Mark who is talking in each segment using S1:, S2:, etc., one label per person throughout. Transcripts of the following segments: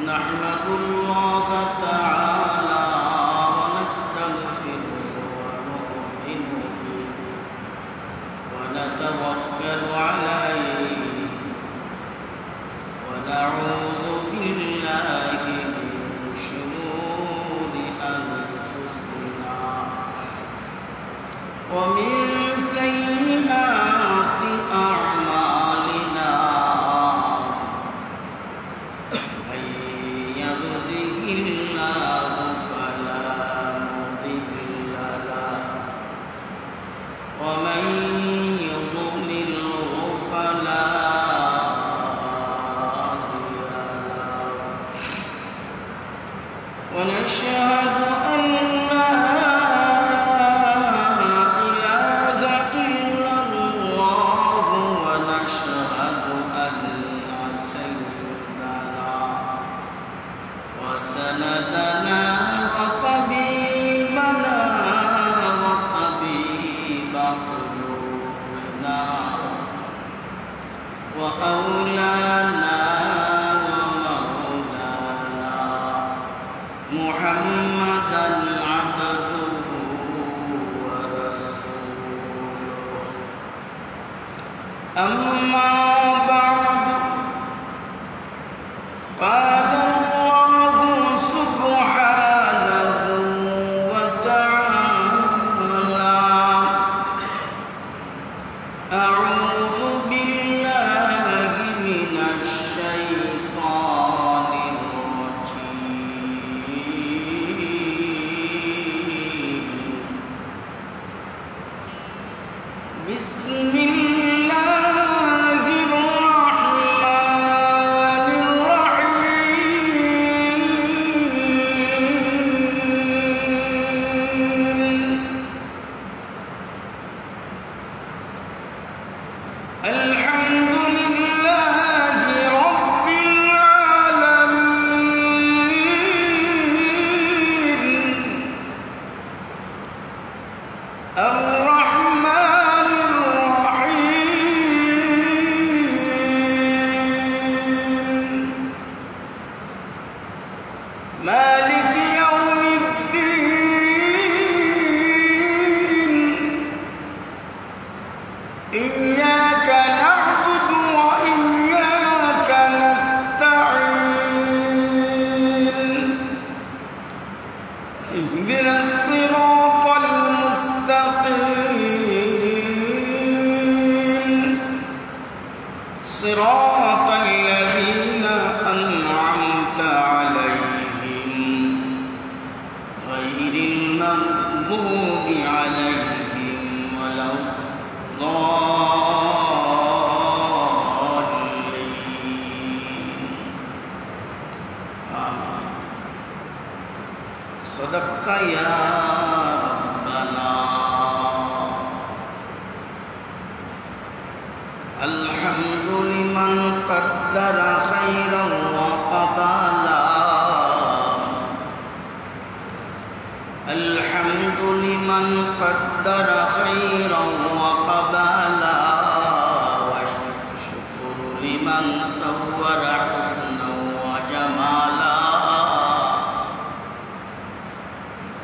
S1: نحمد الله تعالى ونستغفره ونؤمن به ونتوكل عليه ونعوذ بالله من شرور أنفسنا ومن سيئات أعمالنا من يهده الله فلا مضل له ومن يضلله فلا هادي له ونشهد أن لا سندنا وطبيبنا وطبيب قلوبنا وأولانا ومولانا محمدا عبده ورسوله أما بعد قال بسم الله الرحمن الرحيم الحمد لله رب العالمين الرحمن مالك يوم الدين إياك نعبد وإياك نستعين اهدنا الصراط المستقيم صراط الذين أنعمت عليهم غير المغضوب عليهم ولا الضالين آمين صدقت يا ربنا الحمد لمن قدر خيرا وقبالا الحمد لمن قدر خيرا وقبالا والشكر لمن صور حسنا وجمالا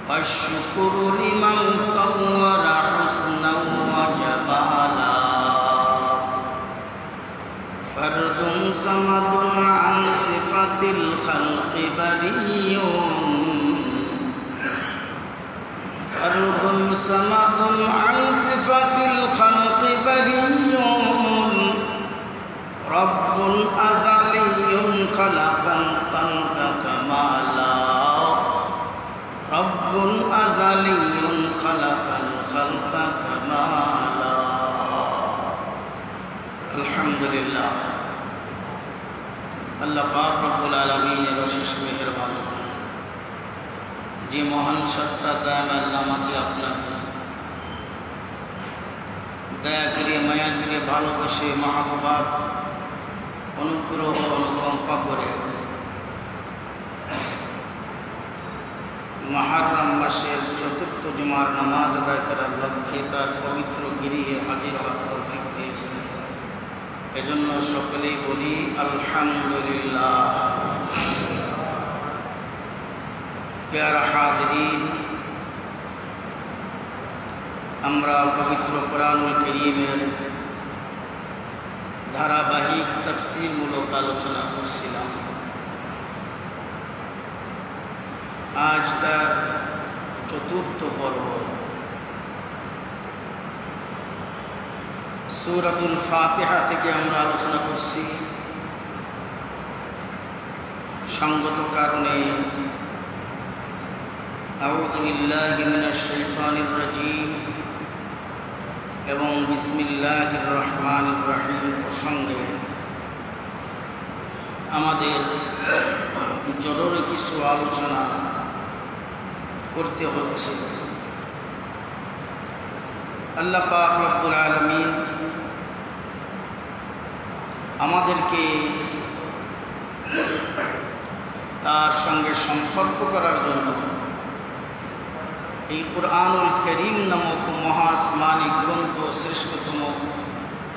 S1: والشكر لمن صور حسنا وجمالا فرد صمد عن صفة الخلق بريء فرد صمد عن صفة الخلق بريء رب أزلي خلق الخلق كمالا رب أزلي خلق الخلق كمالا الحمد لله আল্লাহ পাক রব্বুল আলামিনের অশেষ মেহেরবানি যে মহান সত্তা দয়াময় আল্লাহ আমাকে আপনাকে দয়া করে মায়া করে ভালোবেসে মহাব্বত অনুগ্রহ অনুকম্পা করে মুহররম মাসের চতুর্থ জুমার নামাজ আদায় করার লক্ষ্যে তার পবিত্র গৃহে হাজির হওয়ার তৌফিক দিয়েছেন। এজন্য সকলেই বলি আলহামদুলিল্লাহ। প্যারা হাজিরিন, আমরা পবিত্র কোরআনুল কারীমের ধারাবাহিক তাফসীরমূলক আলোচনা করছিলাম। আজ তার চতুর্থ পর্ব। সূরাতুল ফাতিহা থেকে আমরা আলোচনা করছি। সঙ্গত কারণে আউযু বিল্লাহি মিনাশ শাইতানির রাজীম এবং বিসমিল্লাহির রহমানির রহিম প্রসঙ্গে আমাদের জরুরি কিছু আলোচনা করতে হচ্ছে। আল্লাহ পাক রব্বুল আলামিন আমাদেরকে তার সঙ্গে সম্পর্ক করার জন্য এই কুরআনুল কারীম নামক মহা আসমানি গ্রন্থ, শ্রেষ্ঠতম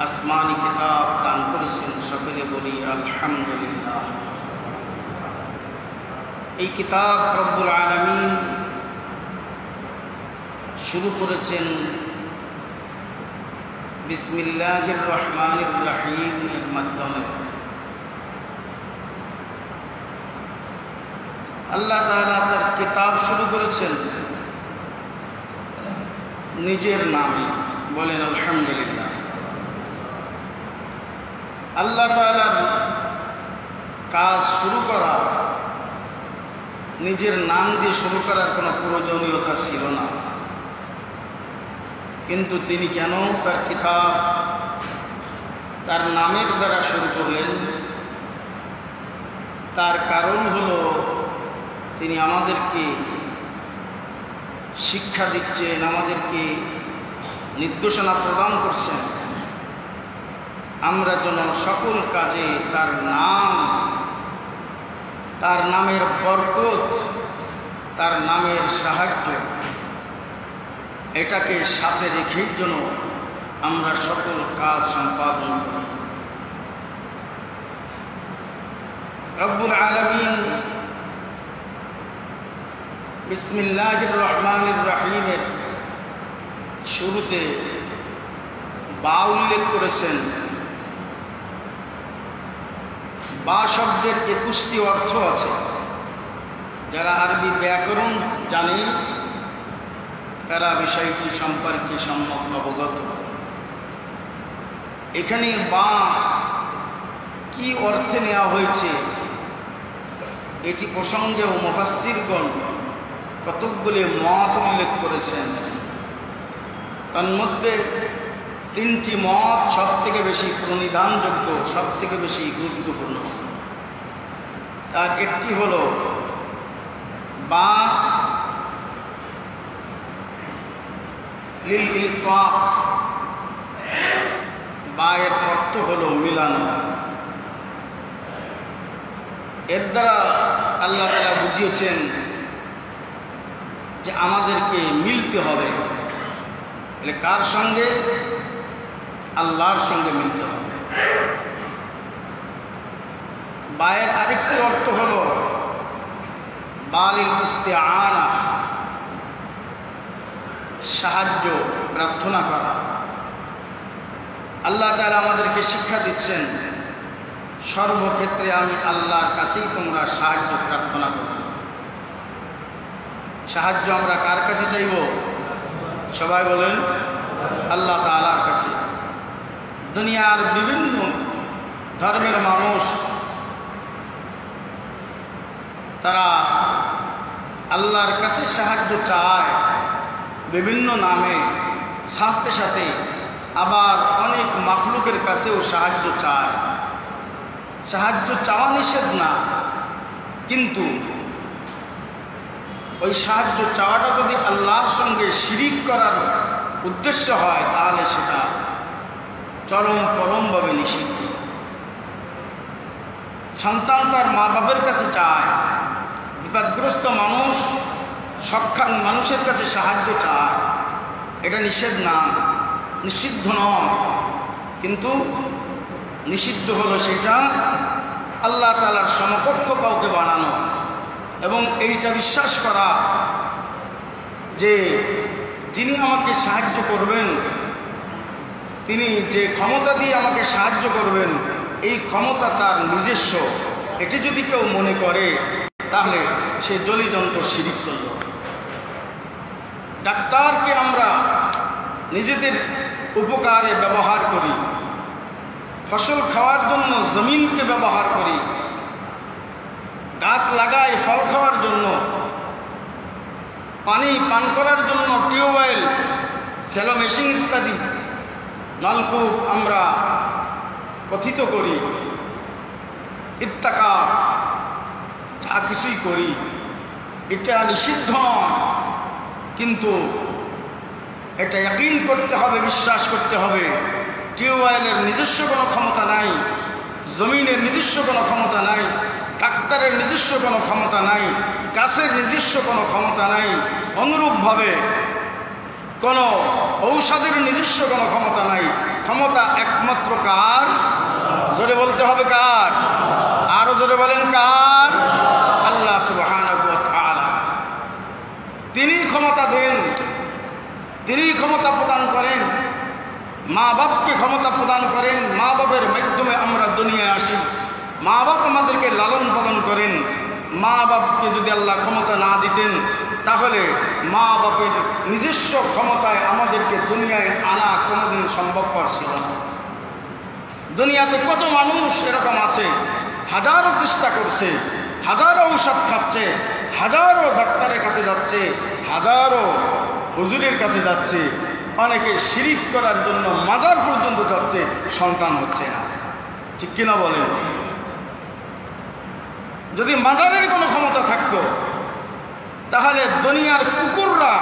S1: আসমানি কিতাব দান করেছেন। সকলে বলি আলহামদুলিল্লাহ। এই কিতাব রব্বুল আলামিন শুরু করেছেন বিসমিল্লাহির রহমানির রহিম এর মাধ্যমে। আল্লাহ তাআলা তার কিতাব শুরু করেছেন নিজের নামে। বলেন আলহামদুলিল্লাহ। আল্লাহ তাআলার কাজ শুরু করা নিজের নাম দিয়ে শুরু করার কোনো প্রয়োজনীয়তা ছিল না, কিন্তু তিনি কেন তার কিতাব তার নামের দ্বারা শুরু করলেন? তার কারণ হলো তিনি আমাদেরকে শিক্ষা দিচ্ছেন, আমাদেরকে নির্দেশনা প্রদান করছেন, আমরা যেন সকল কাজে তার নাম, তার নামের বরকত, তার নামের সাহায্য এটাকে সাথে রেখেই যেন আমরা সকল কাজ সম্পাদন করি। রব্বুল আলামিন বিসমিল্লাহির রহমানির রহিমের শুরুতে বা উল্লেখ করেছেন। বা শব্দের 21টি অর্থ আছে। যারা আরবি ব্যাকরণ জানে তারা বিষয়টি সম্পর্কে সম্যক অবগত। এখানে বা কি অর্থে নেওয়া হয়েছে এটি প্রসঙ্গেও মুফাসসিরগণ কতকগুলি মত উল্লেখ করেছেন। তন্মধ্যে 3টি মত সব থেকে বেশি প্রণিধানযোগ্য, সব থেকে বেশি গুরুত্বপূর্ণ। তার একটি হল বা লিল ইলসাক, বা এর অর্থ হল মিলানো। এর দ্বারা আল্লাহ তাআলা বুঝিয়েছেন যে আমাদেরকে মিলতে হবে। তাহলে কার সঙ্গে? আল্লাহর সঙ্গে মিলতে হবে। বায়ের আরেকটি অর্থ হল বালিল ইস্তিআনা, সাহায্য প্রার্থনা করা। আল্লাহ তাআলা আমাদেরকে শিক্ষা দিচ্ছেন সর্বক্ষেত্রে আমি আল্লাহর কাছেই তোমরা সাহায্য প্রার্থনা করো। সাহায্য আমরা কার কাছে চাইব? সবাই বলেন আল্লাহ তাআলার কাছে। দুনিয়ার বিভিন্ন ধর্মের মানুষ তারা আল্লাহর কাছে সাহায্য চায় বিভিন্ন নামে, সাথে সাথে আবার অনেক মাখলুকের কাছেও সাহায্য চায়। সাহায্য চাওয়া নিষেধ না, কিন্তু ওই সাহায্য চাওয়াটা যদি আল্লাহর সঙ্গে শিরিক করার উদ্দেশ্য হয় তাহলে সেটা চরমভাবে নিষিদ্ধ। সন্তান তার মা বাবার কাছে চায়, বিপদগ্রস্ত মানুষ সক্ষম মানুষের কাছে সাহায্য চায়, এটা নিষেধ না, নিষিদ্ধ নয়, কিন্তু নিষিদ্ধ হলো সেটা আল্লাহ তাআলার সমকক্ষ কাউকে বানানো, এবং এইটা বিশ্বাস করা যে যিনি আমাকে সাহায্য করবেন, তিনি যে ক্ষমতা দিয়ে আমাকে সাহায্য করবেন, এই ক্ষমতা তার নিজস্ব। এটি যদি কেউ মনে করে তাহলে সে জলিজন্ত শিরিক করল। ডাক্তারকে আমরা নিজেদের উপকারে ব্যবহার করি, ফসল খাওয়ার জন্য জমিনকে ব্যবহার করি, গাছ লাগাই ফল খাওয়ার জন্য, পানি পান করার জন্য টিউবওয়েল, সেলো মেশিন ইত্যাদি নলকূপ আমরা কথিত করি, ইত্তাকা যা কিছুই করি, এটা নিষিদ্ধ নয়, কিন্তু এটা ইয়াকিন করতে হবে, বিশ্বাস করতে হবে টিউবওয়েলের নিজস্ব কোনো ক্ষমতা নাই, জমিনের নিজস্ব কোনো ক্ষমতা নাই, ডাক্তারের নিজস্ব কোনো ক্ষমতা নাই, গাছের নিজস্ব কোনো ক্ষমতা নাই। অনুরূপভাবে কোনো ঔষধের নিজস্ব কোনো ক্ষমতা নাই। ক্ষমতা একমাত্র কার? জোরে বলতে হবে কার? আরো জোরে বলেন কার? আল্লাহ সুবহানাহু ওয়া তাআলা। তিনি ক্ষমতা দেন, তিনি ক্ষমতা প্রদান করেন। মা বাপকে ক্ষমতা প্রদান করেন, মা বাপের মাধ্যমে আমরা দুনিয়ায় আসি। মা বাপ আমাদেরকে লালন পালন করেন। মা বাপকে যদি আল্লাহ ক্ষমতা না দিতেন তাহলে মা বাপের নিজস্ব ক্ষমতায় আমাদেরকে দুনিয়ায় আনা কোনোদিন সম্ভবপর ছিল না। দুনিয়াতে কত মানুষ এরকম আছে, হাজারো চেষ্টা করছে, হাজারো ঔষধ খাচ্ছে, হাজারো ডাক্তারের কাছে যাচ্ছে, হাজারো হুজুরের কাছে যাচ্ছে, অনেকে শিরিক করার জন্য মাজার পর্যন্ত যাচ্ছে, সন্তান হচ্ছে না। ঠিক কিনা বলেন? যদি মাজারের কোনো ক্ষমতা থাকতো তাহলে দুনিয়ার কুকুররা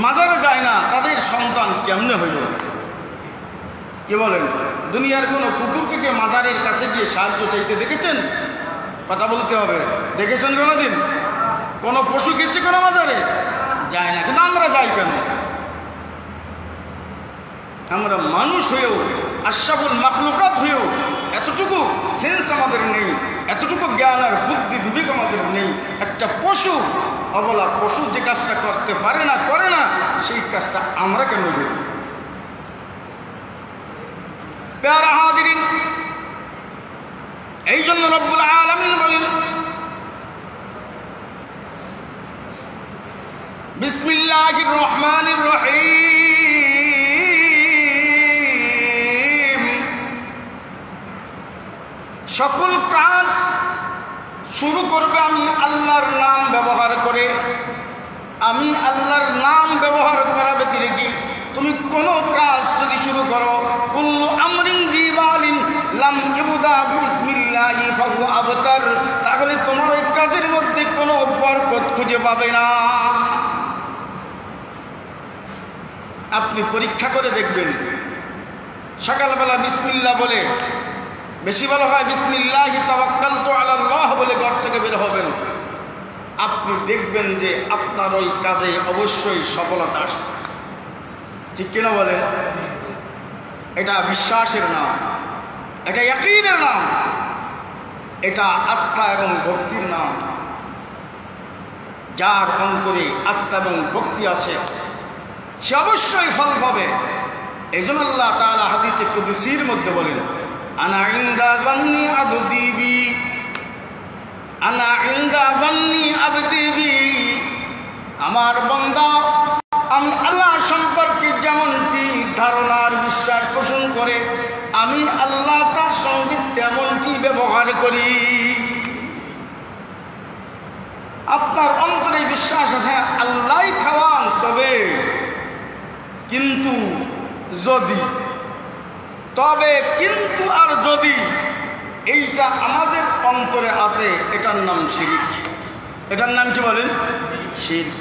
S1: মাজারে যায় না, তাদের সন্তান কেমনে হইল? কি বলেন? দুনিয়ার কোনো কুকুরকে কে মাজারের কাছে গিয়ে সাহায্য চাইতে দেখেছেন? কথা বলতে হবে। দেখেছেন কোনোদিন? কোনো পশু গেছে কোনো মাজারে? যায় না। কিন্তু আমরা যাই কেন? আমরা মানুষ হয়েও, আশরাফুল মাখলুকাত হয়েও এতটুকু সেন্স আমাদের নেই, এতটুকু জ্ঞান আর বুদ্ধি বিবেক আমাদের নেই। একটা পশু, অবলা পশু যে কাজটা করতে পারে না, করে না, সেই কাজটা আমরা কেন করি? প্যারা হাজিরিন, এই জন্য রব্বুল আলামিন বলেন বিসমিল্লাহির রহমানির রহিম। সকল কাজ শুরু করবে আমি আল্লাহর নাম ব্যবহার করে। আমি আল্লাহর নাম ব্যবহার করা ব্যতিরেকে তুমি কোনো কাজ যদি শুরু করো, কুল্লু আমরিন যিবালিন লাম ইবদা বিসমিল্লাহি ফাহুয়া আবতার, তাহলে তোমার ওই কাজের মধ্যে কোনো বরকত খুঁজে পাবে না। আপনি পরীক্ষা করে দেখবেন, সকালবেলা বিসমিল্লাহ বলে, বেশি ভালো হয় বিসমিল্লাহি তাওয়াক্কালতু আলাল্লাহ বলে ঘর থেকে বের হবেন, আপনি দেখবেন যে আপনার ওই কাজে অবশ্যই সফলতা আসছে। ঠিক কিনা বলেন? এটা বিশ্বাসের নাম, এটা ইয়াকিনের নাম, এটা আস্থা এবং ভক্তির নাম। যার অন্তরে আস্থা এবং ভক্তি আছে সে অবশ্যই ফল পাবে। এই জন্য আল্লাহ তাআলা হাদিসে কুদসির মধ্যে বলেন, আনা ইনদা যান্নি আবদি বি, আনা ইনদা যান্নি আবদি বি, আমার বান্দা আমি আল্লাহ সম্পর্কে যেমনটি ধারণার বিশ্বাস পোষণ করে, আমি আল্লাহ তার সঙ্গে তেমনটি ব্যবহার করি। আপনার অন্তরে বিশ্বাস আছে আল্লাহ খাওয়ান, তবে কিন্তু যদি, তবে কিন্তু আর যদি, এইটা আমাদের অন্তরে আছে, এটার নাম শিরক। এটার নাম কি বলেন? শিরক।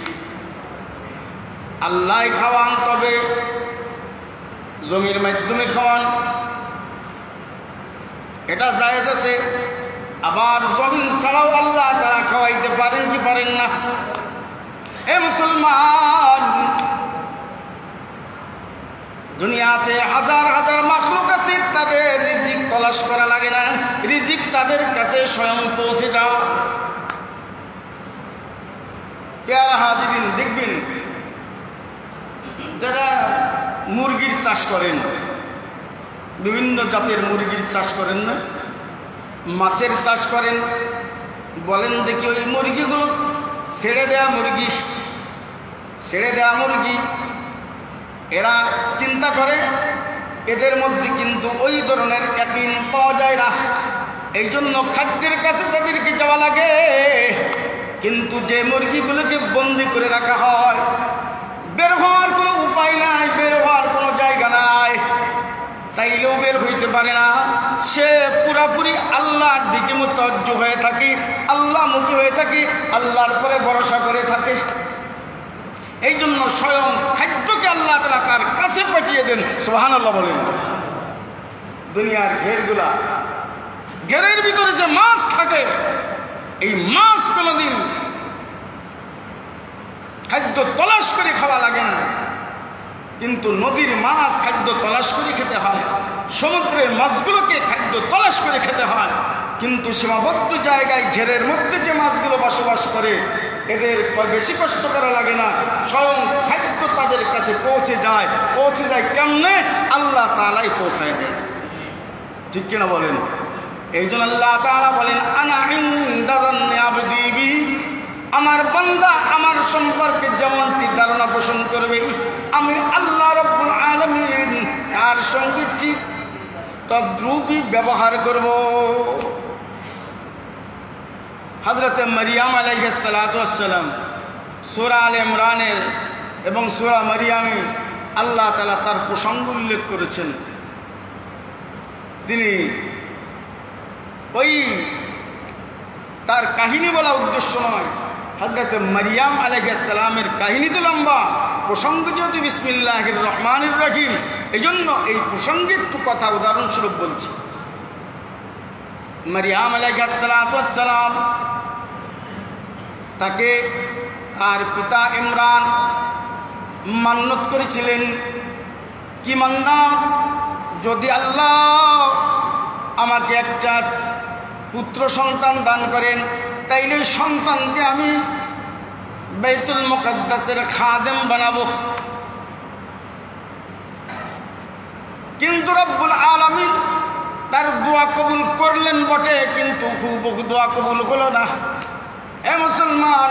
S1: আল্লাহ খাওয়ান, তবে জমির মাধ্যমে খাওয়ান, এটা জায়েজ আছে। আবার জমিন ছাড়াও আল্লাহ তারা খাওয়াইতে পারেন কি পারেন না? এ মুসলমান, দুনিয়াতে হাজার হাজার মাখলুক আছে, তাদের রিজিক তলাশ করা লাগে না, রিজিক তাদের কাছে স্বয়ং পৌঁছে যাওয়া। পেয়ারা হাজিরিন, দেখবেন যারা মুরগির চাষ করেন, বিভিন্ন জাতের মুরগির চাষ করেন না, মাছের চাষ করেন, বলেন দেখি ওই মুরগিগুলো ছেড়ে দেয়া মুরগি, এরা চিন্তা করে এদের মধ্যে কিন্তু ওই ধরনের ইয়াকিন পাওয়া যায় না, এই জন্য খাদ্যের কাছে তাদেরকে যাওয়া লাগে। কিন্তু যে মুরগিগুলোকে বন্দি করে রাখা হয়, বের হওয়ার কোনো উপায় নাই, বের হওয়ার কোনো জায়গা নাই, চাইলেও বের হইতে পারে না, সে পুরাপুরি আল্লাহর দিকে মুতাওয়াজ্জু হয়ে থাকে, আল্লাহমুখী হয়ে থাকে, আল্লাহর পরে ভরসা করে থাকে। এই জন্য স্বয়ং খাদ্যকে আল্লাহ তাআলা তার কাছে পাঠিয়ে দেন। সুবহানাল্লাহ বলেন। দুনিয়ার ঘেরের ভিতরে যে মাছ থাকে, এই মাছ কোনোদিন খাদ্য তলাশ করে খাওয়া লাগে না, কিন্তু নদীর মাছ খাদ্য তলাশ করে খেতে হয়, সমুদ্রের মাছগুলোকে খাদ্য তলাশ করে খেতে হয়। কিন্তু সীমাবদ্ধ জায়গায় ঘেরের মধ্যে যে মাছগুলো বসবাস করে, এদের বেশি কষ্ট করা লাগে না, স্বয়ং খাদ্য তাদের কাছে পৌঁছে যায় কেমনে? আল্লাহ তাআলাই পৌঁছায় দেয়। ঠিক কিনা বলেন? এই জন্য আল্লাহ তাআলা বলেন, আনা ইনদা যান্নি আবদি বিহি, আমার বান্দা আমার সম্পর্কে যেমনটি ধারণা পোষণ করবে, আমি আল্লাহ রাব্বুল আলামিন তার সঙ্গে ঠিক তদ্রূপই ব্যবহার করব। হযরত মারিয়াম আলাইহিস সালাতু ওয়াস সালাম সূরা আলে ইমরানের এবং সূরা মারিয়ামে আল্লাহ তাআলা তার প্রসঙ্গ উল্লেখ করেছেন। তিনি ওই তার কাহিনী বলা উদ্দেশ্য নয়, হযরত মারিয়াম আলাইহিস সালামের কাহিনী তো লম্বা, প্রসঙ্গ যেহেতু বিসমিল্লাহির রহমানির রহিম, এই জন্য এই প্রসঙ্গে একটু কথা উদাহরণস্বরূপ বলছি। মারিয়াম আলাইহিস সালাম, তাকে তার পিতা ইমরান মান্নত করেছিলেন। কি মান্নত? যদি আল্লাহ আমাকে একটা পুত্র সন্তান দান করেন, তাইলে সন্তানকে আমি বাইতুল মুকাদ্দাসের খাদেম বানাবো। কিন্তু রব্বুল আলামিন তার দোয়া কবুল করলেন বটে, কিন্তু হুবহু দোয়া কবুল হলো না। এ মুসলমান,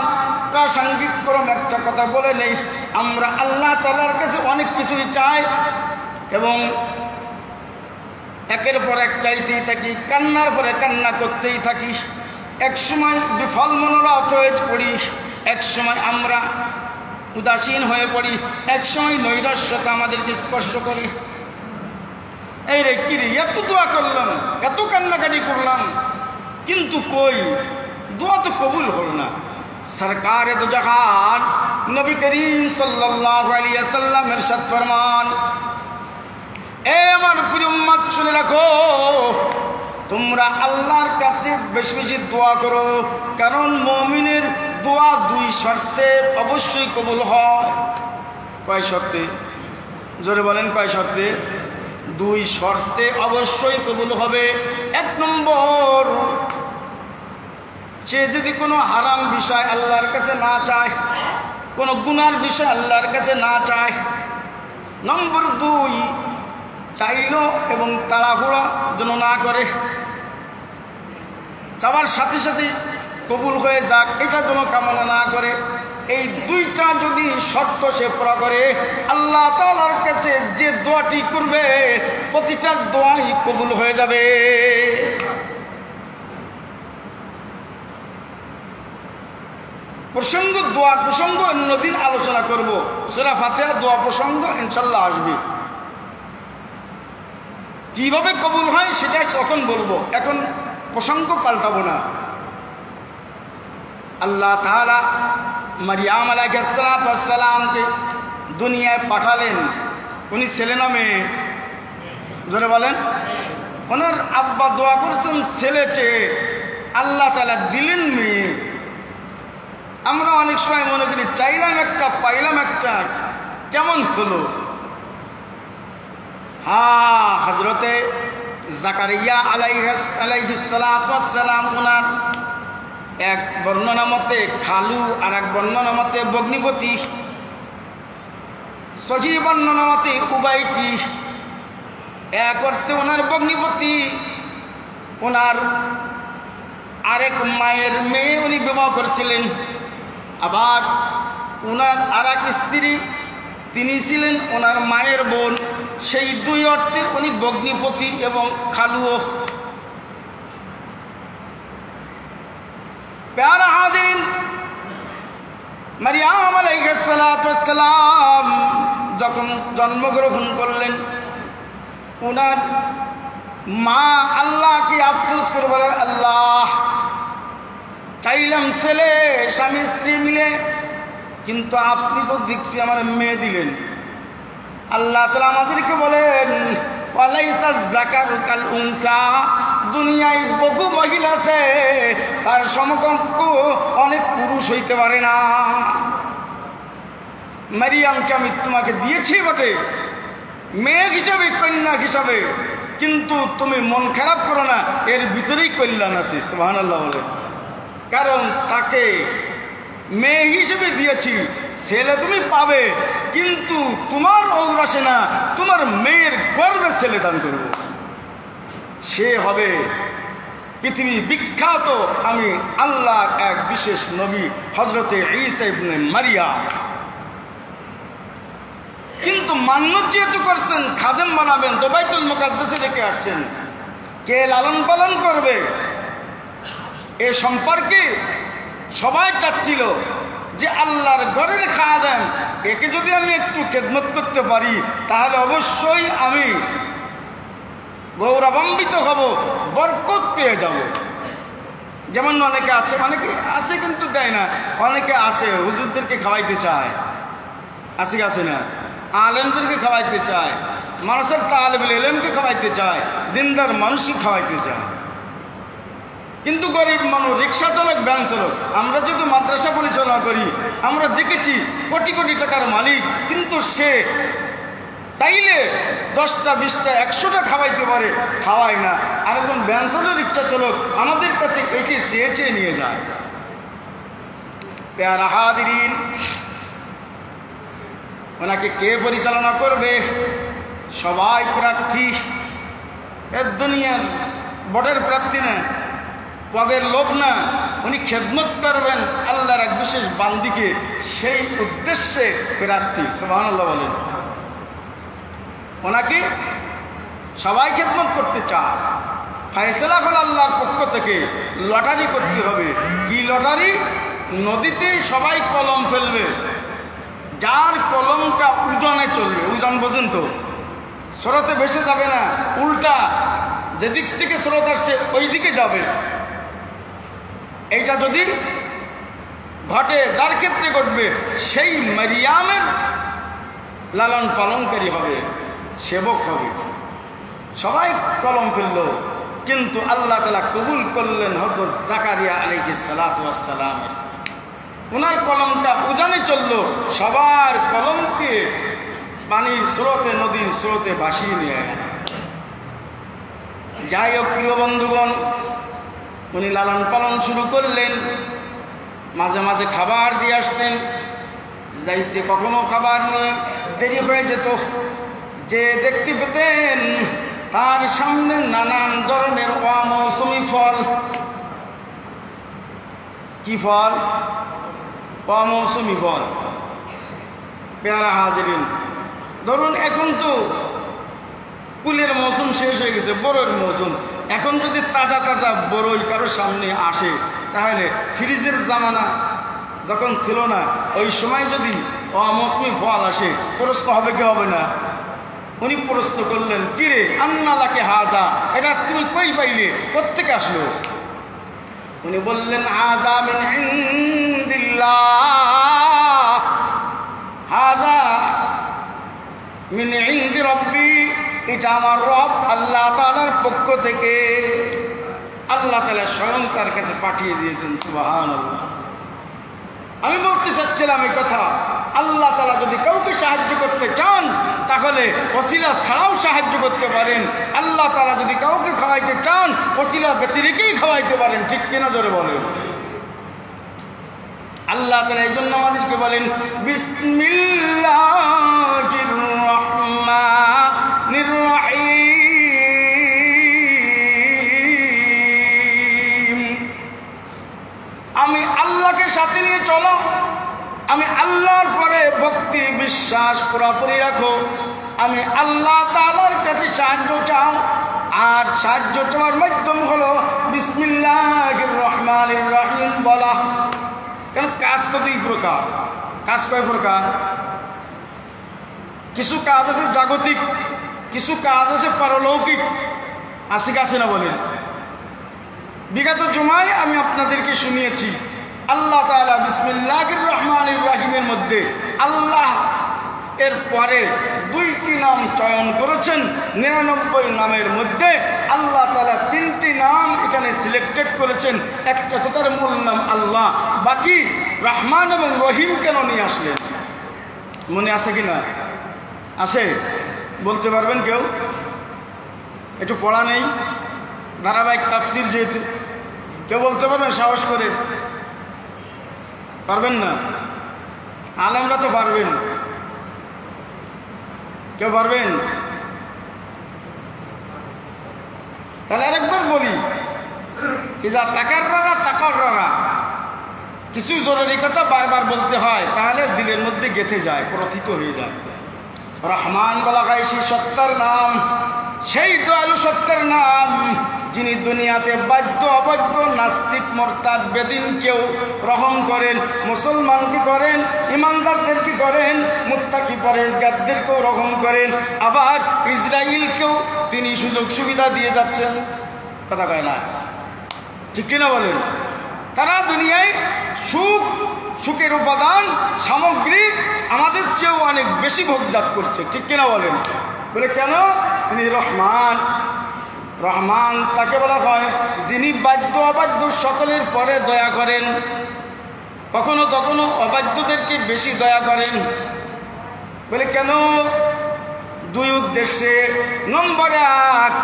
S1: প্রাসঙ্গিক ক্রম একটা কথা বলে নেই, আমরা আল্লাহ তাআলার কাছে অনেক কিছুই চাই এবং একের পর এক চাইতেই থাকি, কান্নার পরে কান্না করতেই থাকি। এক সময় বিফল মনোরথ হয়ে পড়ি, এক সময় আমরা উদাসীন হয়ে পড়ি, এক সময় নৈরাশ্যতা আমাদেরকে স্পর্শ করি। এই রে কি রে, এত দোয়া করলাম, এত কান্নাকাটি করলাম, কিন্তু কই দোয়া তো কবুল হল না। সরকারে দো জাহান নবী করিম সাল্লাল্লাহু আলাইহি ওয়াসাল্লাম ইরশাদ ফরমান, এ আমার প্রিয় উম্মত শুনে রাখো, তোমরা আল্লাহর কাছে বেশি বেশি দোয়া করো, কারণ মুমিনের দোয়া দুই শর্তে অবশ্যই কবুল হয়। কয় শর্তে? জোরে বলেন, কয় শর্তে? দুই শর্তে অবশ্যই কবুল হবে। এক নম্বর, সে যদি কোনো হারাম বিষয় আল্লাহর কাছে না চায়, কোনো গুনার বিষয় আল্লাহর কাছে না চায়। নম্বর দুই, চাইলো এবং তাড়াহুড়া যেন না করে, চাওয়ার সাথে সাথে কবুল হয়ে যাক এটা যেন কামনা না করে। এই দুইটা যদি শর্ত সে পুরা করে, আল্লাহ তাআলার কাছে যে দোয়াটি করবে প্রতিটা দোয়াই কবুল হয়ে যাবে। প্রসঙ্গ, দোয়ার প্রসঙ্গ অন্যদিন আলোচনা করব। সূরা ফাতিহা দোয়া প্রসঙ্গ ইনশাআল্লাহ আসবে, কিভাবে কবুল হয় সেটা তখন বলবো, এখন প্রসঙ্গ পাল্টাবো না। আল্লাহ তাআলা মারিয়াম আলাইহিস সালামকে দুনিয়ায় পাঠালেন। উনি ছেলে না মেয়ে? জোরে বলেন। ওনার আব্বা দোয়া করছেন ছেলে চেয়ে, আল্লাহ তাআলা দিলেন মেয়ে। আমরা অনেক সময় মনে করি চাইলাম একটা পাইলাম একটা, কেমন হলো? হযরতে জাকারিয়া আলাইহিস সালাতু ওয়াস সালাম ওনার এক বর্ণনা মতে খালু আর এক বর্ণনা মতে ভগ্নিপতি, সহিহ বর্ণনা মতে উবাইটি। এক অর্থে ওনার ভগ্নিপতি, ওনার আরেক মায়ের মেয়ে উনি বিবাহ করেছিলেন। আবার ওনার আর এক স্ত্রী, তিনি ছিলেন ওনার মায়ের বোন। সেই দুই অর্থে উনি ভগ্নিপতি এবং খালুও। প্যারা হাজিরিন, মারিয়াম আলাইহিস সালাতু ওয়াস সালাম যখন জন্মগ্রহণ করলেন, ওনার মা আল্লাহকে আফসোস করে বলে, আল্লাহ, চাইলাম ছেলে, স্বামী স্ত্রী মিলে, কিন্তু আপনি তো দেখছি আমার মেয়ে দিলেন। আল্লাহ তাআলা আমাদেরকে বলেন, ওয়ালাইসা যাকারু কাল উনসা, দুনিয়ায় বহু মহিলা আছে, তার সমকক্ষ অনেক পুরুষ হইতে পারে না। মারিয়ামকে আমি তোমাকে দিয়েছি বটে মেয়ে হিসাবে, কন্যা হিসাবে, কিন্তু তুমি মন খারাপ করো না, এর ভিতরেই কল্যাণ আছে। সুবহানাল্লাহ বলে, কারণ তাকে মেয়ে হিসেবে দিয়েছি, ছেলে তুমি পাবে, কিন্তু তোমার ঔরসে না, তোমার মেয়ের গর্ভে ছেলে দান করব। সে হবে পৃথিবী বিখ্যাত আমি আল্লাহ এক বিশেষ নবী হযরতে ঈসা ইবনে মারিয়াম। কিন্তু মান্যত যেহেতু করছেন, খাদেম বানাবেন, তো বাইতুল মুকাদ্দাসে রেখে আসছেন, কে লালন পালন করবে এ সম্পর্কে সবাই চাচ্ছিল যে আল্লাহর ঘরের খাদেম, একে যদি আমি একটু খেদমত করতে পারি তাহলে অবশ্যই আমি গৌরবান্বিত হব, বরকত পেয়ে যাব। যেমন অনেকে আছে কিন্তু দেয় না, অনেকে আছে হুজুরদেরকে খাওয়াইতে চায়, আছে না, আলেমদেরকে খাওয়াইতে চায়, মানুষের তালেবুল ইলমকে খাওয়াইতে চায়, দিনদার মানুষকে খাওয়াইতে চায়। কিন্তু গরিব মানুষ, রিক্সা চালক, ভ্যান চালক, আমরা যদি মাদ্রাসা পরিচালনা করি, আমরা দেখেছি কোটি কোটি টাকার মালিক, কিন্তু সে চাইলে 10টা 20টা 100টা খাওয়াইতে পারে, খাওয়ায় না। আর একজন ভ্যান চালক, রিক্সা চালক আমাদের কাছে এসে চেয়ে নিয়ে যায়। প্যারা হাজিরিন, ওনাকে কে পরিচালনা করবে? সবাই প্রার্থী, এর দুনিয়ার বটের প্রার্থী না, পদের লোভ না, উনি খেদমত করবেন আল্লাহর এক বিশেষ বান্দিকে, সেই উদ্দেশ্যে প্রার্থী। সুবহানাল্লাহ বলেন, ওনাকে সবাই খেদমত করতে চায়। ফয়সালা হল আল্লাহর পক্ষ থেকে, লটারি করতে হবে। কি লটারি? নদীতে সবাই কলম ফেলবে, যার কলমটা উজানে চলবে, উজান বোঝেন তো, স্রোতে ভেসে যাবে না, উল্টা যেদিক থেকে স্রোত আসছে ওই দিকে যাবে। এইটা যদি ঘটে, যার ক্ষেত্রে ঘটবে, সেই মারিয়ামের লালন পালনকারী হবে, সেবক হবে। সবাই কলম ফেলল, কিন্তু আল্লাহ তাআলা কবুল করলেন হযরত জাকারিয়া আলাইহিস সালাতু ওয়াস সালামের। ওনার কলমটা উজানে চলল, সবার কলমকে পানির স্রোতে, নদীর স্রোতে ভাসিয়ে নিয়ে গেল। যাই হোক প্রিয় বন্ধুগণ, উনি লালন পালন শুরু করলেন। মাঝে মাঝে খাবার দিয়ে আসতেন, যাইতে কখনো খাবার নিয়ে দেরি হয়ে যেত। যে দেখতে পেতেন তার সামনে নানান ধরনের অমৌসুমি ফল। কি ফল? অমৌসুমি ফল। পেয়ারা হাজিরিন, ধরুন এখন তো কুলের মৌসুম শেষ হয়ে গেছে, বড়ইয়ের মৌসুম। এখন যদি তাজা তাজা বড়ই কারোর সামনে আসে, তাহলে ফ্রিজের জামানা যখন ছিল না, ওই সময় যদি অমৌসুমি ফল আসে, প্রশ্ন হবে কি হবে না? উনি প্রশ্ন করলেন, কিরে আন্নালাকে হাজা, এটা তুমি কই পাইলে, কোত্থেকে আসলো? উনি বললেন, হাজা মিন ইনদিল্লাহ, হাজা মিন ইনদি রব্বি, এটা আমার রব আল্লাহ তাআলার পক্ষ থেকে। আল্লাহ তাআলা স্বয়ং তার কাছে পাঠিয়ে দিয়েছেন। সুবহানাল্লাহ। আমি বলতে চাচ্ছিলাম এই কথা, আল্লাহ তাআলা যদি কাউকে সাহায্য করতে চান তাহলে ওসিলা ছাড়াও সাহায্য করতে পারেন। আল্লাহ তাআলা যদি কাউকে খাওয়াইতে চান ওসিলা ব্যতিরেকেই খাওয়াইতে পারেন। ঠিক কিনা জোরে বলেন। আল্লাহ তাআলা এই জন্য আমাদেরকে বলেন বিসমিল্লাহির রহমানির রহিম। আমি আল্লাহকে সাথে নিয়ে চলো, আমি আল্লাহর পরে ভক্তি বিশ্বাস পুরোপুরি রাখো, আমি আল্লাহ তাআলার কাছে সাহায্য চাও। আর সাহায্য চাওয়ার মাধ্যম হলো বিসমিল্লাহির রহমানির রহিম বলা। কারণ কাজ তো দুই প্রকার। কাজ কয় প্রকার? কিছু কাজ আছে জাগতিক, কিছু কাজ আছে পারলৌকিক। আছে কি আছে না বলেন? বিগত জুমায় আমি আপনাদেরকে শুনিয়েছি আল্লাহ তাআলা বিসমিল্লাহির রহমানির রহিমের মধ্যে আল্লাহ এর পরে 2টি নাম চয়ন করেছেন। 99 নামের মধ্যে আল্লাহ তাআলা 3টি নাম এখানে সিলেক্টেড করেছেন। একটা তো তার মূল নাম আল্লাহ, বাকি রহমান এবং রহিম কেন নিয়ে আসলেন? মনে আছে কি না? আছে? বলতে পারবেন কেউ? একটু পড়া নেই, ধারাবাহিক তাফসির যেহেতু, কেউ বলতে পারবেন সাহস করে? পারবেন না? আলেমরা তো পারবেন। কেউ পারবেন? তাহলে আরেকবার বলি, ইজা তাকাররারা, কিছু জরুরি কথা বারবার বলতে হয়, তাহলে দিলের মধ্যে গেঁথে যায়, প্রথিত হয়ে যায়। রহমান বলা হয় সেই সত্তার নাম, সেই দয়ালু সত্তার নাম যিনি দুনিয়াতে বাধ্য অবাধ্য নাস্তিক মোরতাদ বেদিনকেও রহম করেন, মুসলমানকে করেন, ইমানদারদেরকে করেন, মুত্তাকি পরহেজগারদেরকেও রহম করেন। আবার ইসরাইলকেও তিনি সুযোগ সুবিধা দিয়ে যাচ্ছেন। কথা কয় না? ঠিক কিনা বলেন? তারা দুনিয়ায় সুখের উপাদান সামগ্রী আমাদের চেয়েও অনেক বেশি ভোগজাত করছে। ঠিক কিনা বলেন? বলে কেন? তিনি রহমান। রহমান তাকে বলা হয় যিনি বাধ্য অবাধ্য সকলের পরে দয়া করেন, কখনো কখনো অবাধ্যদেরকে বেশি দয়া করেন। বলে কেন? 2 উদ্দেশ্যে। নম্বর 1,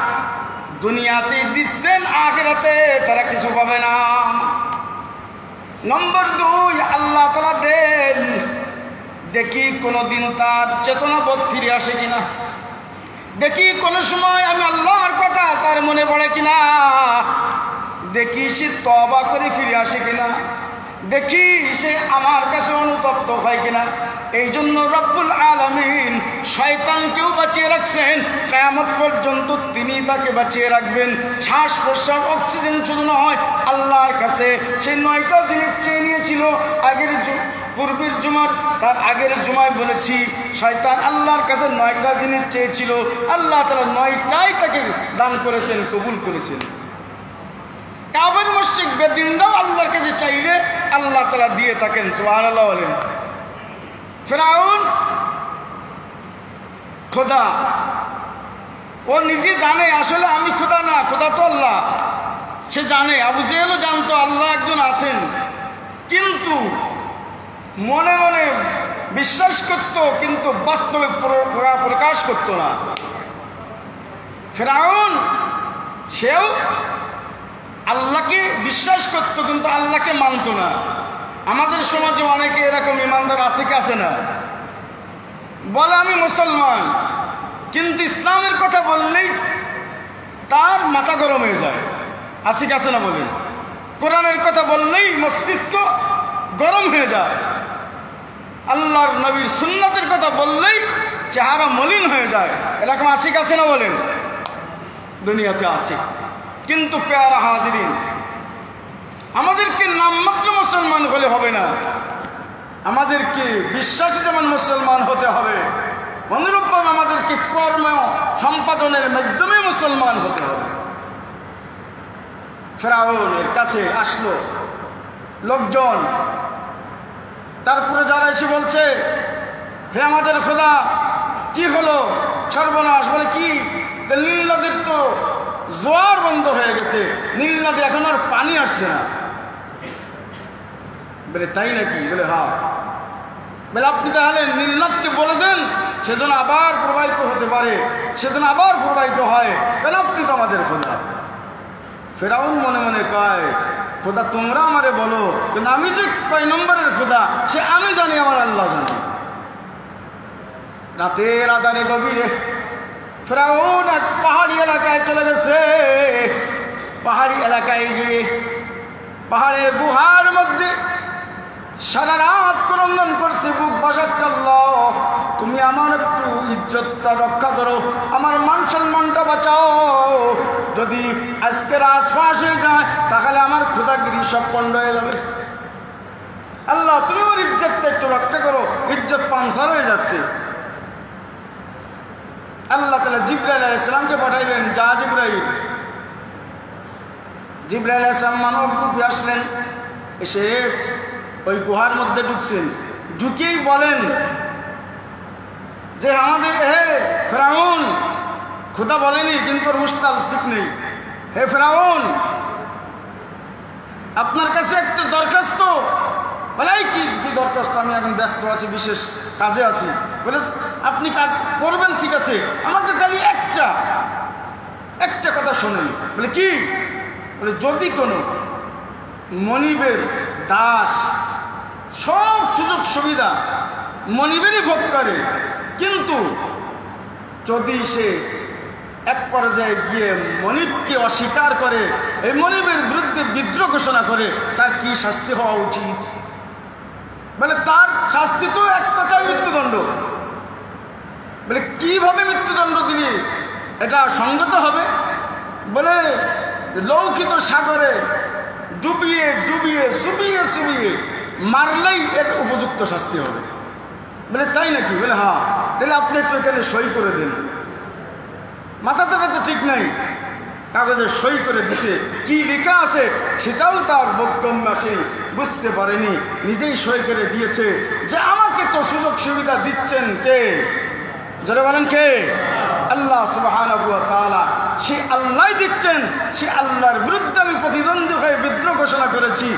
S1: দুনিয়াতে দিচ্ছেন, আখিরাতে তারা কিছু পাবে না। নম্বর 2, আল্লাহ তাআলা দেন, দেখি কোনোদিন তার চেতনাবোধ ফিরে আসে কিনা, দেখি কোন সময় আমি আল্লাহর কথা তার মনে পড়ে কিনা, দেখি সে তওবা করে ফিরে আসে কিনা, দেখি সে আমার কাছে অনুতপ্ত হয় কিনা। এই জন্য রব্বুল আলামিন শয়তানকেও বাঁচিয়ে রাখছেন, কিয়ামত পর্যন্ত তিনি তাকে বাঁচিয়ে রাখবেন। শ্বাস প্রশ্বাস অক্সিজেন শুধু নয়, আল্লাহর কাছে সে 9টা জিনিস চেয়ে নিয়েছিল। পূর্বের জুমার তার আগের জুমায় বলেছি শয়তান আল্লাহর কাছে 9টা জিনিস চেয়েছিল, আল্লাহ তাআলা 9টাই তাকে দান করেছেন, কবুল করেছেন। কাবার মসজিদ বেদিনরাও আল্লাহর কাছে চাইলে আল্লাহ তাআলা দিয়ে থাকেন। সুবহানাল্লাহ বলেন। ফিরআউন খোদা, ও নিজে জানে আসলে আমি খোদা না, খোদা তো আল্লাহ। সে জানে, আবু জেহেলও জানতো আল্লাহ একজন আছেন, কিন্তু মনে মনে বিশ্বাস করত, কিন্তু বাস্তবে প্রকাশ করত না। ফিরআউন সেও আল্লাহকে বিশ্বাস করত, কিন্তু আল্লাহকে মানত না। আমাদের সমাজে অনেকে এরকম ইমানদার আছে কি আছে না? বলে আমি মুসলমান, কিন্তু ইসলামের কথা বললেই তার মাথা গরম হয়ে যায়। আছে কি আছে না বলেন? কোরআনের কথা বললেই মস্তিষ্ক গরম হয়ে যায়। আল্লাহর নবীর সুন্নাতের কথা বললেই চেহারা মলিন হয়ে যায়। এরকম আছে কি আছে না বলেন? দুনিয়াতে আছে। কিন্তু প্যারা হাজিরিন, আমাদেরকে নামমাত্র মুসলমান হলে হবে না, আমাদেরকে বিশ্বাসী যেমন মুসলমান হতে হবে, অনুরূপভাবে আমাদেরকে কর্ম সম্পাদনের মাধ্যমে মুসলমান হতে হবে। ফিরআউনের কাছে আসলো লোকজন, তারপরে যারা এসে বলছে হে আমাদের খোদা, কি হলো? সর্বনাশ। বলে কি? নীল নদীর তো জোয়ার বন্ধ হয়ে গেছে, নীল নদী এখন আর পানি আসছে না। বলে তাই নাকি? বলে হ্যাঁ। বলে আপনি তাহলে নীলনদকে বলে দেন সেজন্য আবার প্রবাহিত হতে পারে, সেজন্য আবার প্রবাহিত হয়, কেন আপনি তো আমাদের খোদা। ফেরাউন মনে মনে কয়, খোদা তোমরা আমারে বলো, কিন্তু আমি যে কয় নম্বরের খোদা সে আমি জানি, আমার আল্লাহ জানি। রাতের আধারে গভীরে ফেরাউন এক পাহাড়ি এলাকায় চলে গেছে। পাহাড়ি এলাকায় গিয়ে পাহাড়ের গুহার মধ্যে সারা রাত ক্রন্দন করছে, বুক বাসাচ্ছে, আল্লাহ তুমি আমার একটু ইজ্জতটা রক্ষা করো, আমার মান সম্মানটা বাঁচাও। যদি আজকের আশপাশ হয়ে যায় তাহলে আমার খোদাগিরি সব পণ্ড হয়ে যাবে। আল্লাহ তুমি আমার ইজ্জতটা একটু রক্ষা করো, ইজ্জত পানসার হয়ে যাচ্ছে। আল্লাহ তাআলা জিবরাইল আলাইহিস সালামকে পাঠাইলেন, যা জিবরাইল। জিবরাইল আলাইহিস সালাম মানব রূপে আসলেন, এসে ওই গুহার মধ্যে ঢুকছেন। ঢুকেই বলেন যে আমাদের হে ফেরাউন, খোদা বলেনি কিন্তু মুস্তাল ঠিক নেই, হে ফেরাউন আপনার কাছে একটা দরখাস্ত। বলে এই কি দরখাস্ত, আমি এখন ব্যস্ত আছি, বিশেষ কাজে আছি। বলে আপনি কাজ করবেন ঠিক আছে, আমাকে খালি একটা কথা শোনেন। বলে কি? বলে যদি কোনো মনিবের দাস সব সুযোগ সুবিধা মনিবেরই ভোগ করে, কিন্তু যদি সে এক পর্যায়ে গিয়ে মনিবকে অস্বীকার করে, এই মনিবের বিরুদ্ধে বিদ্রোহ ঘোষণা করে, তার কি শাস্তি হওয়া উচিত? বলে তার শাস্তি তো এক কথায় মৃত্যুদণ্ড। বলে কিভাবে মৃত্যুদণ্ড দিবি, এটা সঙ্গত হবে? বলে লৌকিত সাগরে ডুবিয়ে ডুবিয়ে চুবিয়ে চুবিয়ে মারলেই এর উপযুক্ত শাস্তি হবে। বলে তাই নাকি? বলে হ্যাঁ। তাহলে আপনি একটু এখানে সই করে দিন। মাথা থেকে তো ঠিক নাই, কাগজে সই করে দিছে, কি লেখা আছে সেটাও তার বক্তব্য আসে, বুঝতে পারেনি, নিজেই সই করে দিয়েছে যে আমাকে তো সুযোগ সুবিধা দিচ্ছেন কে? যারা বলেন কে? আল্লাহ সুবহানাহু ওয়া তাআলা। সে আল্লাহ দিচ্ছেন, সে আল্লাহর বিরুদ্ধে আমি প্রতিদ্বন্দ্বী হয়ে বিদ্রোহ ঘোষণা করেছি,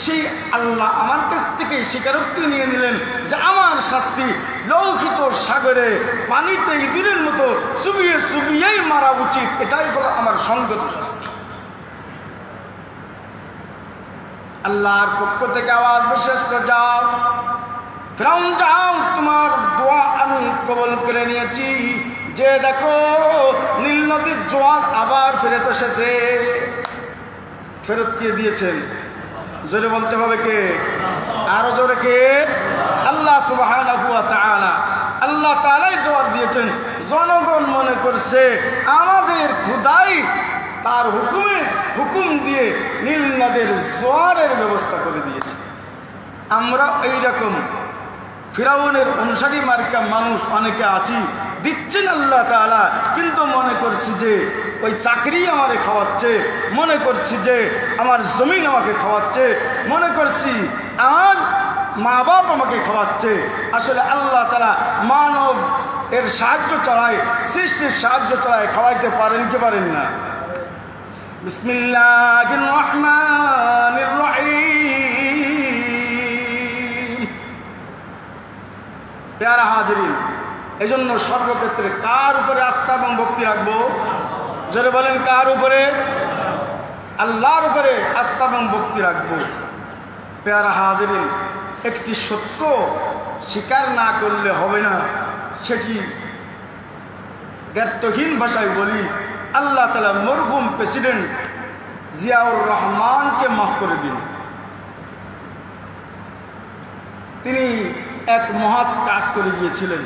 S1: সেই আল্লাহ আমার কাছ থেকে স্বীকারোক্তি নিয়ে নিলেন যে আমার শাস্তি লৌকিত সাগরে পানিতে ইঁদুরের মতো চুবিয়ে চুবিয়েই মারা উচিত, এটাই হলো আমার সঙ্গত শাস্তি। আল্লাহর পক্ষ থেকে আওয়াজ বিশেষ করে, যাও ফিরআউন যাও, তোমার দোয়া আমি কবুল করে নিয়েছি। যে দেখো নীল নদীর জোয়ার আবার ফেরত এসেছে। ফেরত কে দিয়েছেন? জোরে বলতে হবে কে? আরো জোরে কে? আল্লাহ সুবহানাহু ওয়া তাআলা। আল্লাহ তাআলাই জবাব দিয়েছেন। জনগণ মনে করছে আমাদের খোদাই তার হুকুম দিয়ে নীল নদের জোয়ারের ব্যবস্থা করে দিয়েছে। আমরা এইরকম ফিরাউনের অনুসারী মার্কা মানুষ অনেকে আছি, দিচ্ছেন আল্লাহ তাআলা, কিন্তু মনে করছি যে ওই চাকরি আমাকে খাওয়াচ্ছে, মনে করছি যে আমার জমিন আমাকে খাওয়াচ্ছে, মনে করছি আমার মা বাপ আমাকে খাওয়াচ্ছে। আসলে আল্লাহ তাআলা মানব এর সাহায্য ছাড়াই, সৃষ্টির সাহায্য ছাড়াই খাওয়াইতে পারেন কি পারেন না? বিসমিল্লাহির রহমানির রহিম। প্যারা হাজিরিন, এজন্য সর্বক্ষেত্রে কার উপরে আস্থা এবং ভক্তি রাখবো? যারা বলেন কার উপরে? আল্লাহর উপরে আস্থা এবং ভক্তি রাখবো। প্যারা হাজিরিন, একটি সত্য স্বীকার না করলে হবে না, সেটি দ্ব্যর্থহীন ভাষায় বলি, আল্লাহ তাআলা মরহুম প্রেসিডেন্ট জিয়াউর রহমানকে মাফ করে দিন। তিনি এক মহৎ কাজ করে গিয়েছিলেন।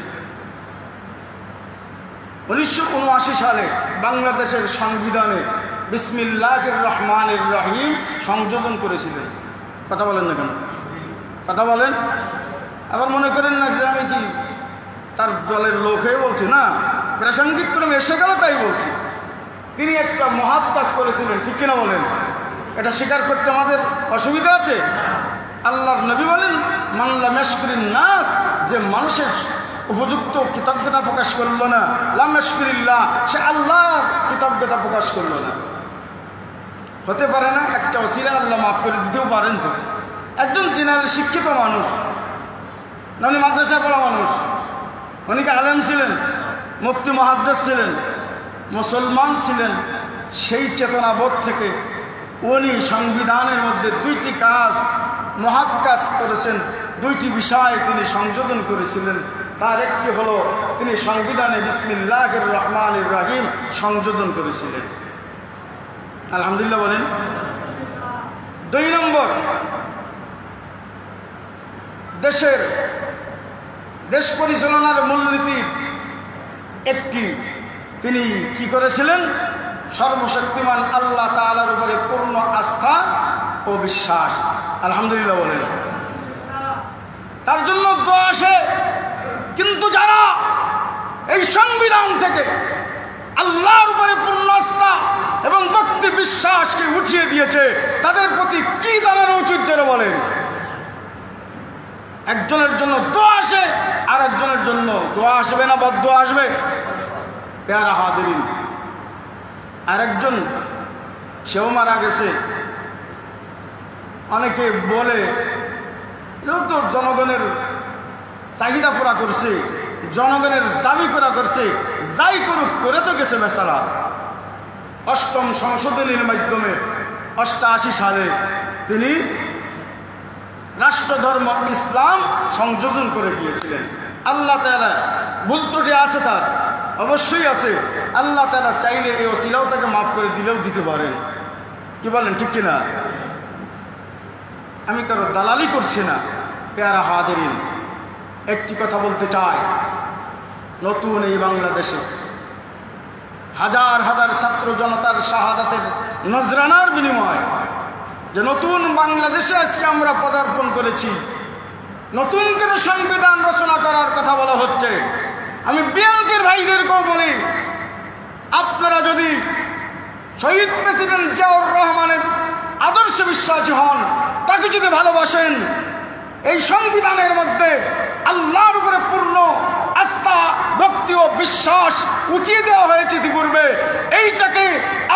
S1: 1979 সালে বাংলাদেশের সংবিধানে বিসমিল্লাহির রহমানির রহিম সংযোজন করেছিলেন। কথা বলেন না কেন? কথা বলেন। আবার মনে করেন না যে আমি কি তার দলের লোক হয়ে বলছি, না, প্রাসঙ্গিক ক্রমে এসে গেল তাই বলছি। তিনি একটা মহৎ কাজ করেছিলেন, ঠিক কিনা বলেন? এটা স্বীকার করতে আমাদের অসুবিধা আছে? আল্লাহর নবী বলেন, মান লাম ইয়াশকুরিন নাস, যে মানুষের উপযুক্ত কৃতজ্ঞতা প্রকাশ করলো না, লাম ইয়াশকুরিল্লাহ, সে আল্লাহর কৃতজ্ঞতা প্রকাশ করলো না। হতে পারে না একটা ওসিলা আল্লাহ মাফ করে দিতেও পারেন। তো একজন জেনারেল শিক্ষিত মানুষ, না উনি মাদ্রাসায় পড়া মানুষ? উনি কি আলেম ছিলেন, মুফতি মুহাদ্দিস ছিলেন, মুসলমান ছিলেন? সেই চেতনাবোধ থেকে উনি সংবিধানের মধ্যে দুইটি কাজ, মহৎ কাজ করেছেন। দুইটি বিষয় তিনি সংযোজন করেছিলেন। তার একটি হলো তিনি সংবিধানে বিসমিল্লাহির রহমানির রহিম সংযোজন করেছিলেন। আলহামদুলিল্লাহ বলেন। 2 নম্বর, দেশ পরিচালনার মূলনীতির একটি তিনি কি করেছিলেন? সর্বশক্তিমান আল্লাহ তাআলার উপরে পূর্ণ আস্থা ও বিশ্বাস। আলহামদুলিল্লাহ বলেন। তার জন্য দোয়া আসে। কিন্তু যারা এই সংবিধান থেকে আল্লাহর উপরে পূর্ণ আস্থা এবং ভক্তি বিশ্বাসকে উঠিয়ে দিয়েছে, তাদের প্রতি কি দাঁড়ানো উচিত যেন বলেন? একজনের জন্য দোয়া আসে, আর একজনের জন্য দোয়া আসবে না, বদদোয়া আসবে। পেয়ারা হাদিরিন, আরেকজন সেও মারা গেছে। অনেকে বলে তো জনগণের চাহিদা পুরা করছে, জনগণের দাবি পুরা করছে, যাই করুক, করে তো গেছে বেচারা। 8ম সংশোধনীর মাধ্যমে 88 সালে তিনি রাষ্ট্রধর্ম ইসলাম সংযোজন করে গিয়েছিলেন। আল্লাহ তাআলা ভুল ত্রুটি আছে, তার অবশ্যই আছে। আল্লাহ তাআলা চাইলে এই ওসিলাও তাকে মাফ করে দিলেও দিতে পারেন। কি বলেন, ঠিক কিনা? আমি কারো দালালি করছি না। পেয়ারা হাদিরিন, একটি কথা বলতে চাই। নতুন এই বাংলাদেশে হাজার হাজার ছাত্র জনতার শাহাদাতের নজরানার বিনিময় যে নতুন বাংলাদেশে আজকে আমরা পদার্পণ করেছি, নতুন করে সংবিধান রচনা করার কথা বলা হচ্ছে। আমি বিএনপির ভাইদেরকেও বলি, আপনারা যদি শহীদ প্রেসিডেন্ট জিয়াউর রহমানের আদর্শে বিশ্বাসী হন, তাকে যদি ভালোবাসেন, এই সংবিধানের মধ্যে আল্লাহর উপরে পূর্ণ আস্থা, ভক্তি ও বিশ্বাস উঠিয়ে দেওয়া হয়েছে ইতিপূর্বে। এইটাকে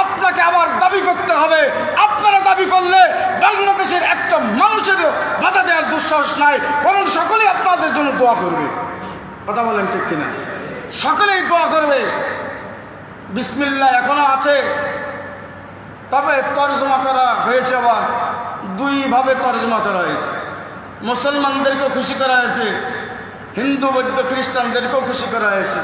S1: আপনাকে আবার দাবি করতে হবে। আপনারা দাবি করলে বাংলাদেশের একটা মানুষেরও বাধা দেওয়ার দুঃসাহস নাই, বরং সকলেই আপনাদের জন্য দোয়া করবে। কথা বলেন ঠিক কিনা? সকলেই দোয়া করবে। বিসমিল্লাহ এখনো আছে, তবে তর্জমা করা হয়েছে, আবার 2 ভাবে তর্জমা করা হয়েছে। মুসলমানদেরকেও খুশি করা হয়েছে, হিন্দু বৌদ্ধ খ্রিস্টানদেরকেও খুশি করা হয়েছে।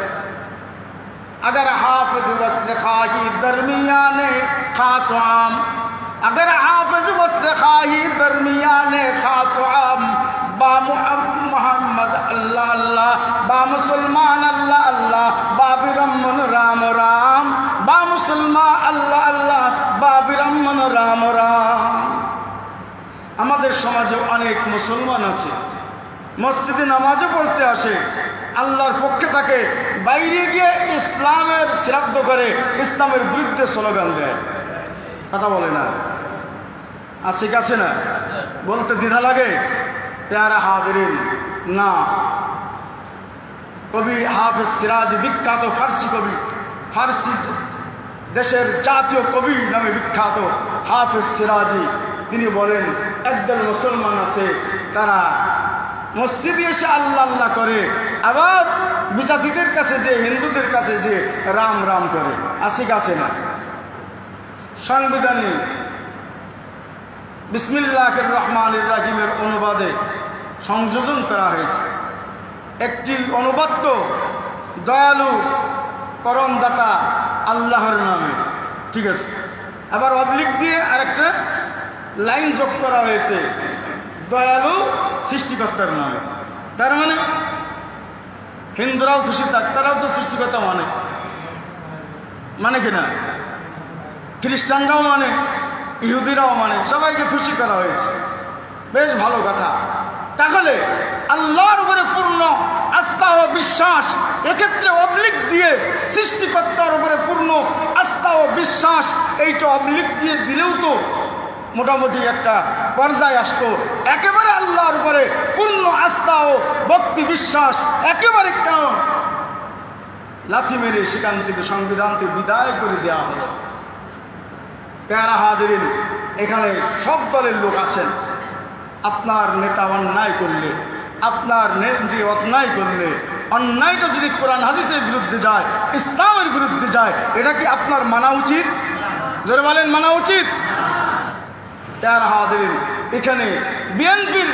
S1: अगर हाफिज वस्ल खाही दरमियाने खास आम, अगर हाफिज वस्ल खाही दरमियाने खास आम, बा मोहम्मद अल्लाह अल्लाह, बा मुसलमान अल्लाह अल्लाह, बा बिरमन राम राम, बा मुसलमान अल्लाह अल्लाह, बा बिरमन राम राम। আমাদের সমাজে অনেক মুসলমান আছে, মসজিদে নামাজও পড়তে আসে, আল্লাহর পক্ষে থাকে, বাইরে গিয়ে ইসলামের শ্রাদ্ধ করে, ইসলামের বিরুদ্ধে স্লোগান দেয়। কথা বলে না? আছে কাছে না? বলতে দ্বিধা লাগে? পেয়ারা হাদিরিন, না। কবি হাফেজ সিরাজ, বিখ্যাত ফার্সি কবি, ফার্সি দেশের জাতীয় কবি নামে বিখ্যাত হাফেজ সিরাজি, তিনি বলেন, একদল মুসলমান আছে, তারা মসজিদে এসে আল্লাহ আল্লাহ করে, আবার বিজাতিদের কাছে যে, হিন্দুদের কাছে যে রাম রাম করে। আসি কাছে না? সংবিধানে বিসমিল্লাহির রহমানির রহিমের অনুবাদে সংযোজন করা হয়েছে। একটি অনুবাদ তো দয়ালু করমদাতা আল্লাহর নামে, ঠিক আছে। আবার অবলিক দিয়ে আরেকটা লাইন যোগ করা হয়েছে, দয়ালু সৃষ্টিকর্তার নামে। তার মানে হিন্দুরাও খুশি থাক, তারাও তো সৃষ্টিকর্তা মানে কিনা? খ্রিস্টানরাও মানে, ইহুদিরাও মানে, সবাইকে খুশি করা হয়েছে। বেশ ভালো কথা। তাহলে আল্লাহর উপরে পূর্ণ আস্থা ও বিশ্বাস, এক্ষেত্রে অবলিক দিয়ে সৃষ্টিকর্তার উপরে পূর্ণ আস্থা ও বিশ্বাস, এইটা অবলিক দিয়ে দিলেও তো মোটামুটি একটা পর্যায়ে আসতো। একেবারে আল্লাহর উপরে পূর্ণ আস্থা ও ভক্তি বিশ্বাস একেবারে কেন লাথি মেরে সেখান থেকে সংবিধানকে বিদায় করে দেওয়া হলো। প্যারা হাদিরিন, এখানে সব দলের লোক আছেন। আপনার নেতা অন্যায় করলে আপনার নেত্রী অন্যায় করলে, অন্যায়টা যদি কোরআন হাদিসের বিরুদ্ধে যায়, ইসলামের বিরুদ্ধে যায়, এটা কি আপনার মানা উচিত? জোরে বলেন, মানা উচিত? তার হাজিরিন, এখানে বিএনপির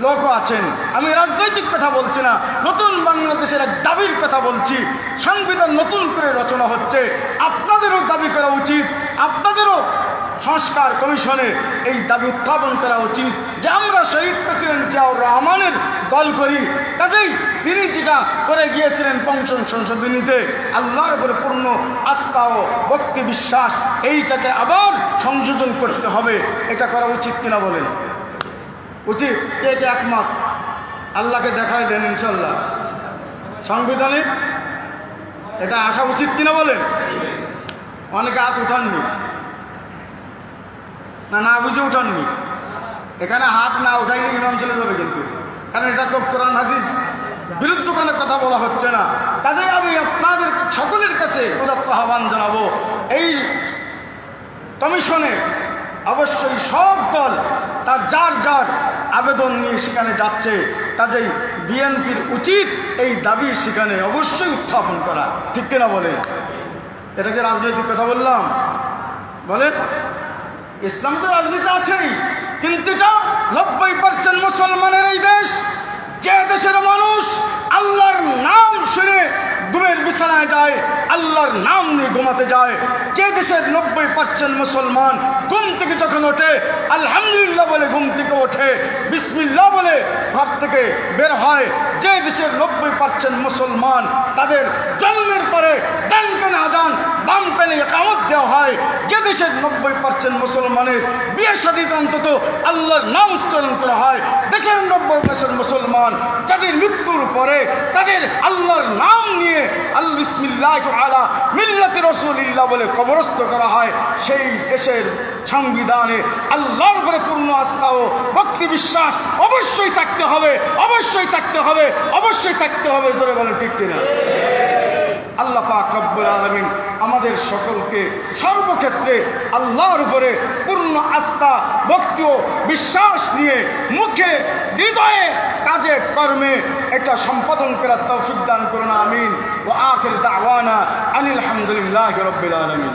S1: লোকও আছেন। আমি রাজনৈতিক কথা বলছি না, নতুন বাংলাদেশের এক দাবির কথা বলছি। সংবিধান নতুন করে রচনা হচ্ছে, আপনাদেরও দাবি করা উচিত, আপনাদেরও সংস্কার কমিশনে এই দাবি উত্থাপন করা উচিত যে আমরা শহীদ প্রেসিডেন্ট জিয়াউর রহমানের দল করি। কাজেই তিনি যেটা করে গিয়েছিলেন পঞ্চম সংশোধনীতে, আল্লাহর উপরে পূর্ণ আস্থা ও ভক্তি বিশ্বাস, এইটাকে আবার সংযোজন করতে হবে। এটা করা উচিত কিনা বলেন? উচিত। কে কে একমত? আল্লাহকে দেখাই দেন ইনশাল্লাহ। সাংবিধানিক এটা আসা উচিত কিনা বলেন? অনেকে হাত উঠাননি, না বুঝে উঠাননি। এখানে হাত না উঠাইলে ইমাম চলে যাবে কিন্তু, কারণ এটা তো কোরআন হাদিস বিরুদ্ধ কোনো কথা বলা হচ্ছে না। কাজেই আমি আপনাদের সকলের কাছে উদাত্ত আহ্বান জানাবো, এই কমিশনে অবশ্যই সব দল তার যার যার আবেদন নিয়ে সেখানে যাচ্ছে। কাজেই বিএনপির উচিত এই দাবি সেখানে অবশ্যই উত্থাপন করা, ঠিক কিনা বলে? এটাকে রাজনৈতিক কথা বললাম? বলেন, ইসলাম তো রাজনীতি আছেই, কিন্তু এটা 90% মুসলমানের এই দেশ, যে দেশের মানুষ আল্লাহর নাম শুনে ঘুমের বিছানায় যায়, আল্লাহর নাম নিয়ে ঘুমাতে যায়, যে দেশের 90% মুসলমান ঘুম থেকে যখন ওঠে আলহামদুলিল্লাহ বলে ঘুম থেকে ওঠে, বিসমিল্লাহ বলে ঘর থেকে বের হয়, যে দেশের 90% মুসলমান তাদের জন্মের পরে ডান কানে আজান বাম কানে ইকামত দেওয়া হয়, যে দেশের 90% মুসলমানের বিয়ে শাদীতে অন্তত আল্লাহর নাম উচ্চারণ করা হয়, দেশের 90% মুসলমান যাদের মৃত্যুর পরে তাদের আল্লাহর নাম নিয়ে আল বিসমিল্লাহ আলা মিল্লাতি রাসূলিল্লাহ বলে কবরস্থ করা হয়, সেই দেশের সংবিধানে আল্লাহর উপরে পূর্ণ আস্থা ও ভক্তি বিশ্বাস অবশ্যই থাকতে হবে, অবশ্যই থাকতে হবে, অবশ্যই থাকতে হবে। জোরে বলেন, ঠিক কিনা? আল্লাহ পাক রব্বুল আলামিন আমাদের সকলকে সর্বক্ষেত্রে আল্লাহর উপরে পূর্ণ আস্থা ভক্তি ও বিশ্বাস নিয়ে মুখে হৃদয়ে কাজে কর্মে এটা সম্পাদন করার তৌফিক দান করুন। আমিন। ওয়া আখির দাওয়ানা আনিল হামদুলিল্লাহি রাব্বিল আলামিন।